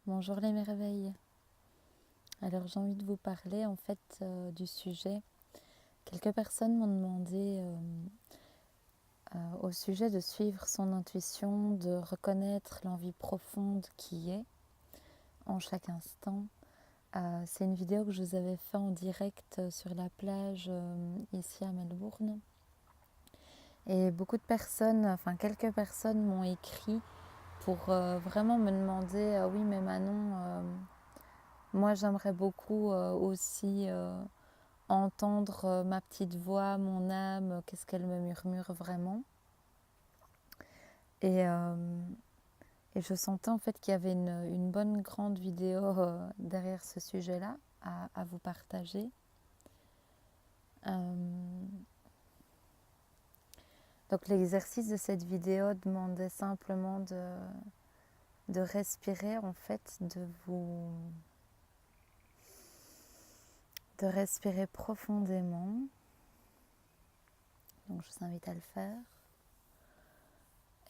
Bonjour les merveilles. Alors j'ai envie de vous parler du sujet. Quelques personnes m'ont demandé au sujet de suivre son intuition, de reconnaître l'envie profonde qui est en chaque instant. C'est une vidéo que je vous avais fait en direct sur la plage ici à Melbourne. Et quelques personnes m'ont écrit pour vraiment me demander oui mais Manon, moi j'aimerais beaucoup aussi entendre ma petite voix, mon âme, qu'est-ce qu'elle me murmure vraiment. Et, euh, et je sentais en fait qu'il y avait une bonne grande vidéo derrière ce sujet-là à vous partager. Donc l'exercice de cette vidéo demandait simplement de respirer en fait, de respirer profondément. Donc je vous invite à le faire.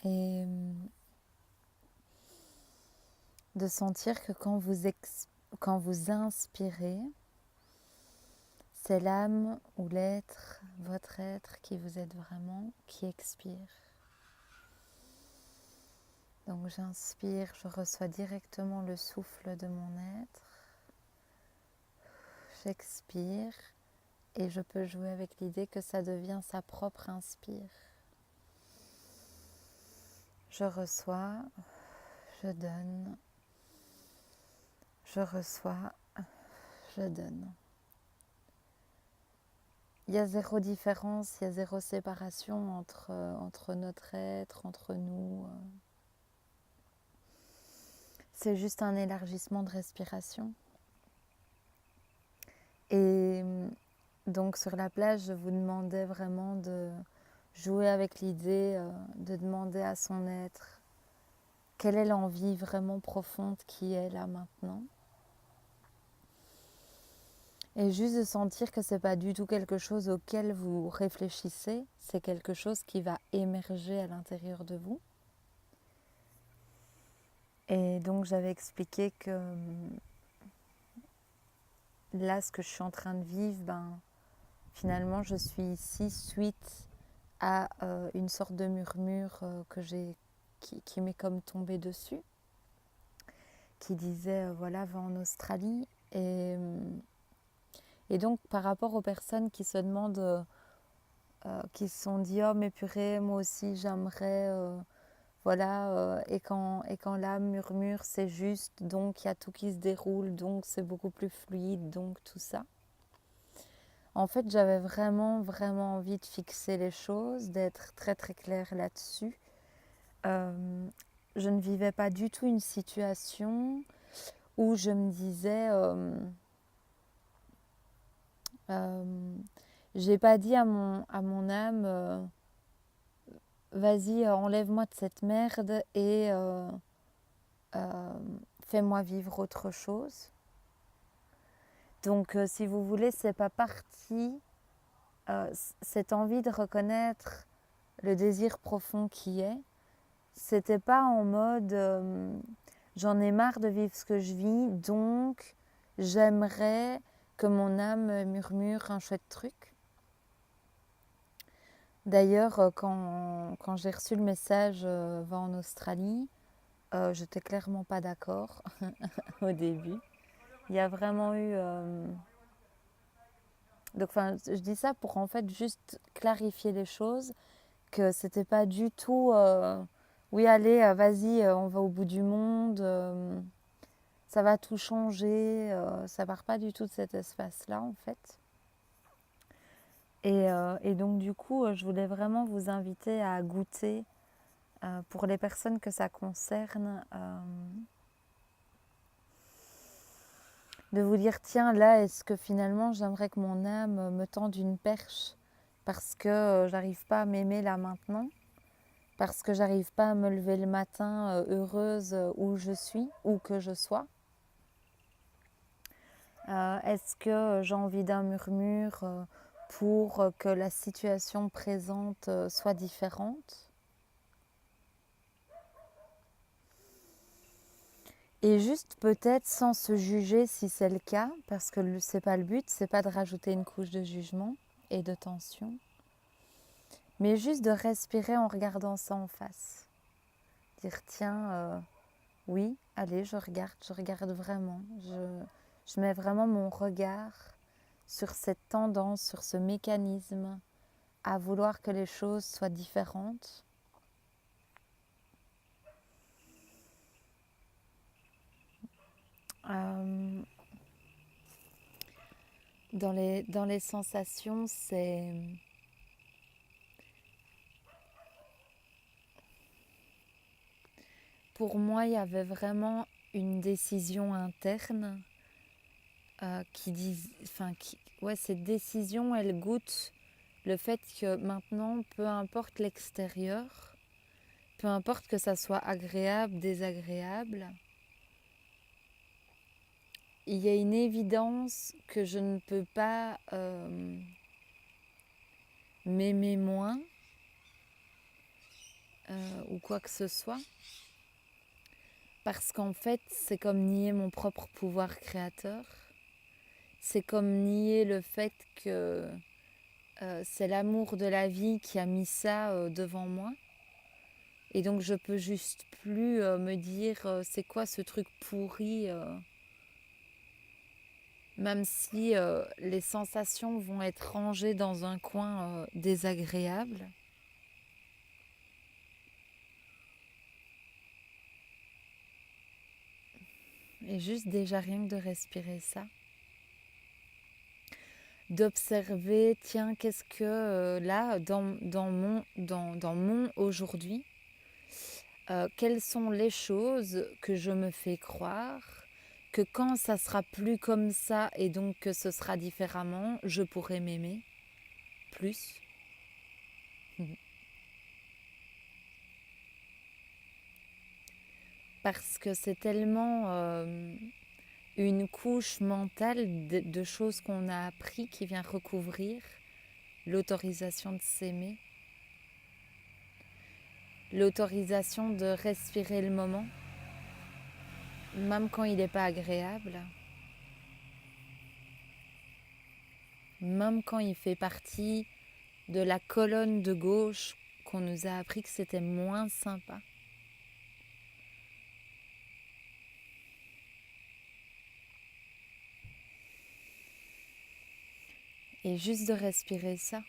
Et de sentir que quand vous inspirez, c'est l'âme ou l'être, votre être qui vous êtes vraiment, qui expire. Donc j'inspire, je reçois directement le souffle de mon être. J'expire et je peux jouer avec l'idée que ça devient sa propre inspire. Je reçois, je donne, je reçois, je donne. Il y a zéro différence, il y a zéro séparation entre notre être, entre nous. C'est juste un élargissement de respiration. Et donc sur la plage, je vous demandais vraiment de jouer avec l'idée, de demander à son être quelle est l'envie vraiment profonde qui est là maintenant. Et juste de sentir que ce n'est pas du tout quelque chose auquel vous réfléchissez, c'est quelque chose qui va émerger à l'intérieur de vous. Et donc j'avais expliqué que là, ce que je suis en train de vivre, finalement, je suis ici suite à une sorte de murmure qui m'est comme tombé dessus, qui disait voilà, va en Australie. Et donc par rapport aux personnes qui se demandent, qui se sont dit oh mais purée, moi aussi j'aimerais, et quand l'âme murmure c'est juste, donc il y a tout qui se déroule, donc c'est beaucoup plus fluide, donc tout ça. En fait, j'avais vraiment, vraiment envie de fixer les choses, d'être très, très claire là-dessus. Je ne vivais pas du tout une situation où je me disais... j'ai pas dit à mon âme vas-y, enlève-moi de cette merde et fais-moi vivre autre chose. Donc, si vous voulez, c'est pas parti... cette envie de reconnaître le désir profond qui est, c'était pas en mode j'en ai marre de vivre ce que je vis, donc j'aimerais que mon âme murmure un chouette truc. D'ailleurs, quand j'ai reçu le message va en Australie, j'étais clairement pas d'accord au début. Il y a vraiment eu... Donc, je dis ça pour en fait juste clarifier les choses, que c'était pas du tout oui allez vas-y on va au bout du monde, ça va tout changer, ça part pas du tout de cet espace-là en fait. Et donc du coup je voulais vraiment vous inviter à goûter pour les personnes que ça concerne, de vous dire tiens là est-ce que finalement j'aimerais que mon âme me tende une perche parce que j'arrive pas à m'aimer là maintenant, parce que j'arrive pas à me lever le matin heureuse où je suis, où que je sois. Est-ce que j'ai envie d'un murmure pour que la situation présente soit différente? Et juste peut-être sans se juger si c'est le cas, parce que c'est pas le but, c'est pas de rajouter une couche de jugement et de tension, mais juste de respirer en regardant ça en face. Dire tiens, oui, allez, je regarde vraiment. Je mets vraiment mon regard sur cette tendance, sur ce mécanisme à vouloir que les choses soient différentes. Dans les sensations, c'est... Pour moi, il y avait vraiment une décision interne cette décision, elle goûte le fait que maintenant, peu importe l'extérieur, peu importe que ça soit agréable, désagréable, il y a une évidence que je ne peux pas m'aimer moins ou quoi que ce soit. Parce qu'en fait, c'est comme nier mon propre pouvoir créateur. C'est comme nier le fait que c'est l'amour de la vie qui a mis ça devant moi. Et donc je peux juste plus me dire c'est quoi ce truc pourri, même si les sensations vont être rangées dans un coin désagréable. Et juste déjà rien que de respirer ça. D'observer, tiens, qu'est-ce que là, dans mon aujourd'hui, quelles sont les choses que je me fais croire que quand ça sera plus comme ça et donc que ce sera différemment, je pourrai m'aimer plus. Parce que c'est tellement une couche mentale de choses qu'on a appris qui vient recouvrir l'autorisation de s'aimer, l'autorisation de respirer le moment, même quand il n'est pas agréable, même quand il fait partie de la colonne de gauche qu'on nous a appris que c'était moins sympa. Et juste de respirer ça.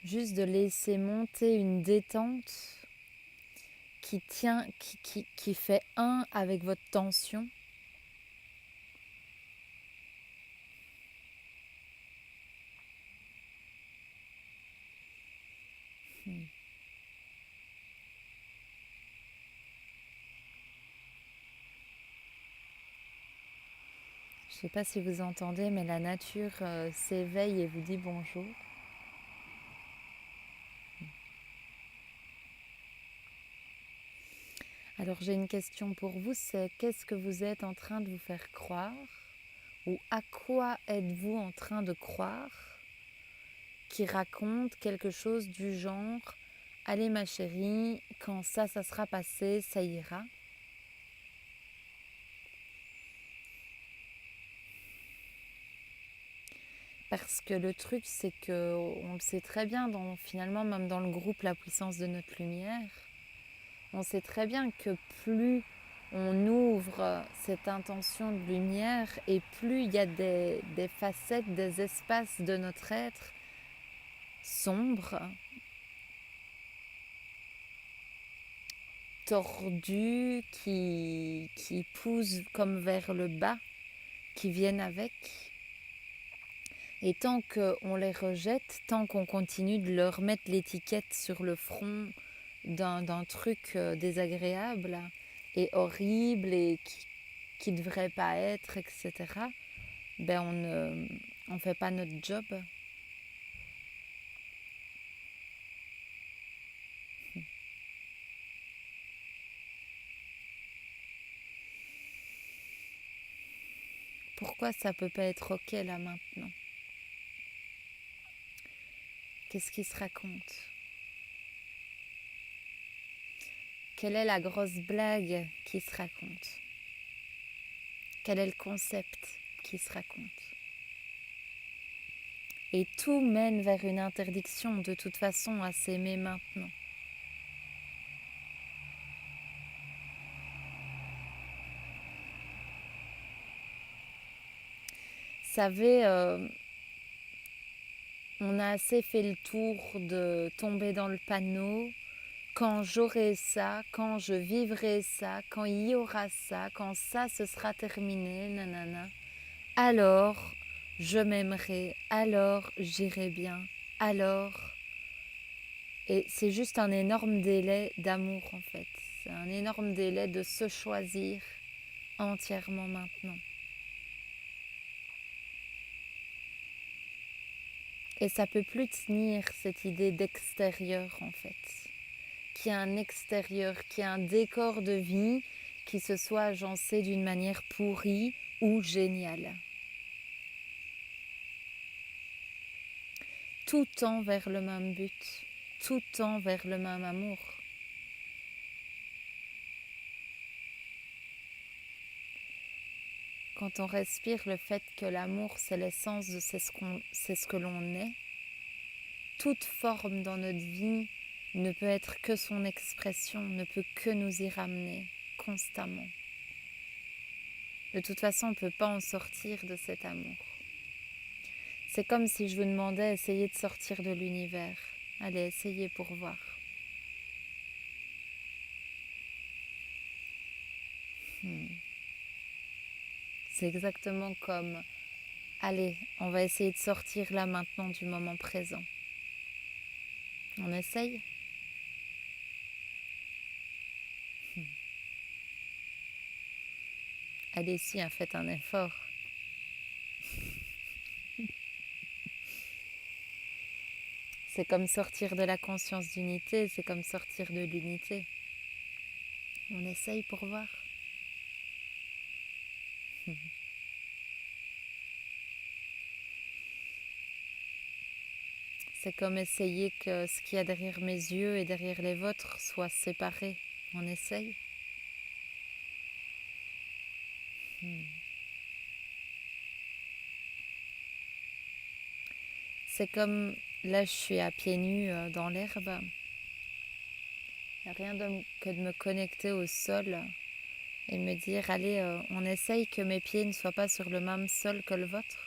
Juste de laisser monter une détente qui tient, qui fait un avec votre tension. Je ne sais pas si vous entendez, mais la nature s'éveille et vous dit bonjour. Alors j'ai une question pour vous, c'est qu'est-ce que vous êtes en train de vous faire croire ou à quoi êtes-vous en train de croire qui raconte quelque chose du genre « Allez ma chérie, quand ça sera passé, ça ira ». Parce que le truc, c'est qu'on le sait très bien, finalement, même dans le groupe La Puissance de notre Lumière, on sait très bien que plus on ouvre cette intention de lumière et plus il y a des facettes, des espaces de notre être sombres, tordus, qui poussent comme vers le bas, qui viennent avec. Et tant qu'on les rejette, tant qu'on continue de leur mettre l'étiquette sur le front d'un truc désagréable et horrible et qui ne devrait pas être, etc., ben on ne fait pas notre job. Pourquoi ça ne peut pas être ok là maintenant? Qu'est-ce qui se raconte? Quelle est la grosse blague qui se raconte? Quel est le concept qui se raconte? Et tout mène vers une interdiction de toute façon à s'aimer maintenant. Vous savez, on a assez fait le tour de tomber dans le panneau. Quand j'aurai ça, quand je vivrai ça, quand il y aura ça, quand ça se sera terminé, nanana, alors je m'aimerai, alors j'irai bien, alors... Et c'est juste un énorme délai d'amour en fait. C'est un énorme délai de se choisir entièrement maintenant. Et ça peut plus tenir cette idée d'extérieur en fait. Qu'il y a un extérieur, qu'il y a un décor de vie qui se soit agencé d'une manière pourrie ou géniale. Tout tend vers le même but, tout tend vers le même amour. Quand on respire le fait que l'amour c'est l'essence de c'est ce que l'on est, toute forme dans notre vie ne peut être que son expression, ne peut que nous y ramener constamment. De toute façon, on ne peut pas en sortir de cet amour. C'est comme si je vous demandais essayez de sortir de l'univers. Allez, essayez pour voir. C'est exactement comme allez, on va essayer de sortir là maintenant du moment présent. On essaye? Allez-y, faites un effort. C'est comme sortir de la conscience d'unité, c'est comme sortir de l'unité. On essaye pour voir. C'est comme essayer que ce qu'il y a derrière mes yeux et derrière les vôtres soit séparé. On essaye. C'est comme, là je suis à pieds nus dans l'herbe. Il n'y a rien que de me connecter au sol et me dire, allez, on essaye que mes pieds ne soient pas sur le même sol que le vôtre.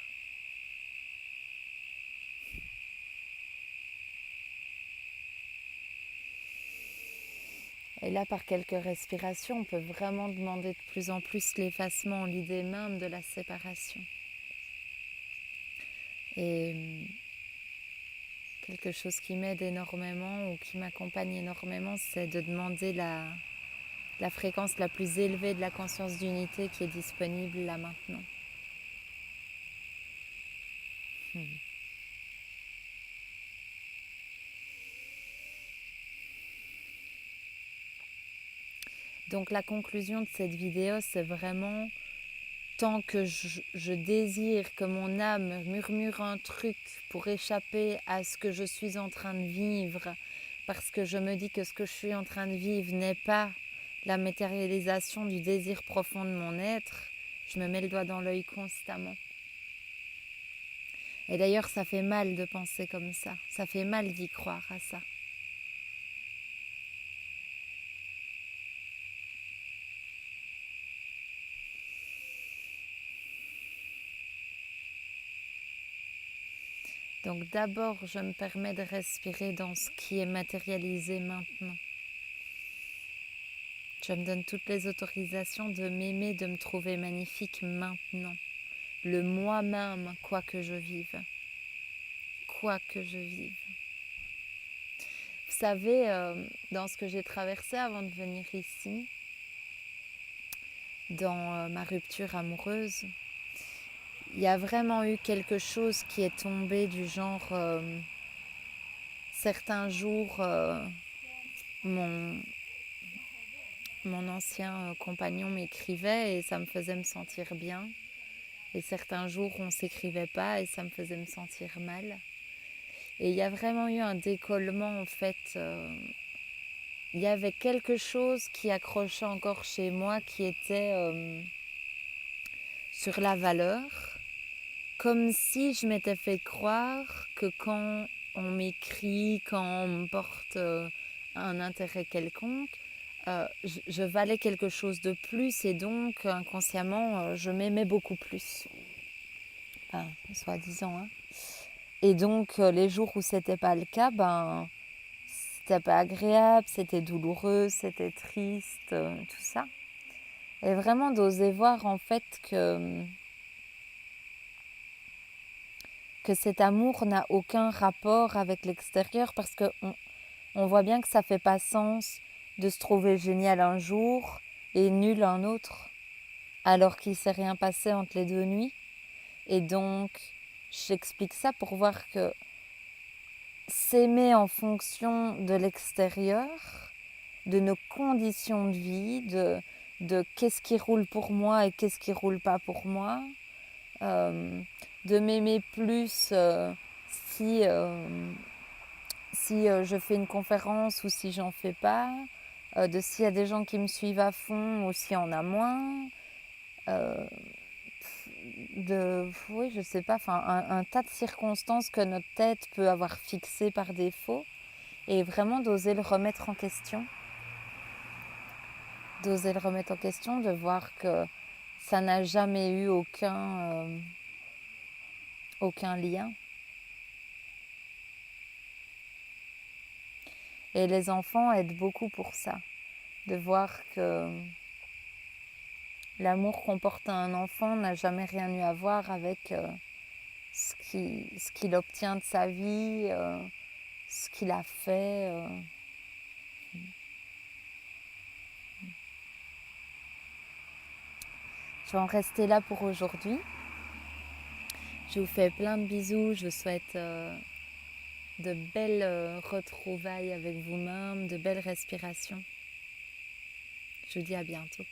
Et là, par quelques respirations, on peut vraiment demander de plus en plus l'effacement, l'idée même de la séparation. Et quelque chose qui m'aide énormément ou qui m'accompagne énormément, c'est de demander la fréquence la plus élevée de la conscience d'unité qui est disponible là maintenant. Donc la conclusion de cette vidéo, c'est vraiment tant que je désire que mon âme murmure un truc pour échapper à ce que je suis en train de vivre, parce que je me dis que ce que je suis en train de vivre n'est pas la matérialisation du désir profond de mon être, je me mets le doigt dans l'œil constamment. Et d'ailleurs, ça fait mal de penser comme ça fait mal d'y croire à ça. Donc d'abord, je me permets de respirer dans ce qui est matérialisé maintenant. Je me donne toutes les autorisations de m'aimer, de me trouver magnifique maintenant. Le moi-même, quoi que je vive. Quoi que je vive. Vous savez, dans ce que j'ai traversé avant de venir ici, dans ma rupture amoureuse, il y a vraiment eu quelque chose qui est tombé du genre... certains jours, mon ancien compagnon m'écrivait et ça me faisait me sentir bien. Et certains jours, on ne s'écrivait pas et ça me faisait me sentir mal. Et il y a vraiment eu un décollement, en fait, il y avait quelque chose qui accrochait encore chez moi qui était sur la valeur, comme si je m'étais fait croire que quand on m'écrit, quand on me porte un intérêt quelconque, je valais quelque chose de plus et donc inconsciemment je m'aimais beaucoup plus. Enfin, soi-disant. Hein. Et donc les jours où c'était pas le cas, ben c'était pas agréable, c'était douloureux, c'était triste, tout ça. Et vraiment d'oser voir en fait que cet amour n'a aucun rapport avec l'extérieur parce qu'on voit bien que ça fait pas sens de se trouver génial un jour et nul un autre, alors qu'il ne s'est rien passé entre les deux nuits. Et donc, j'explique ça pour voir que s'aimer en fonction de l'extérieur, de nos conditions de vie, de qu'est-ce qui roule pour moi et qu'est-ce qui roule pas pour moi, de m'aimer plus si je fais une conférence ou si j'en fais pas, de s'il y a des gens qui me suivent à fond ou s'il y en a moins, oui, je sais pas, enfin un tas de circonstances que notre tête peut avoir fixées par défaut et vraiment d'oser le remettre en question. D'oser le remettre en question, de voir que ça n'a jamais eu aucun lien. Et les enfants aident beaucoup pour ça, de voir que l'amour qu'on porte à un enfant n'a jamais rien eu à voir avec ce qu'il obtient de sa vie, ce qu'il a fait. Je vais en rester là pour aujourd'hui. Je vous fais plein de bisous, je vous souhaite de belles retrouvailles avec vous-même, de belles respirations. Je vous dis à bientôt.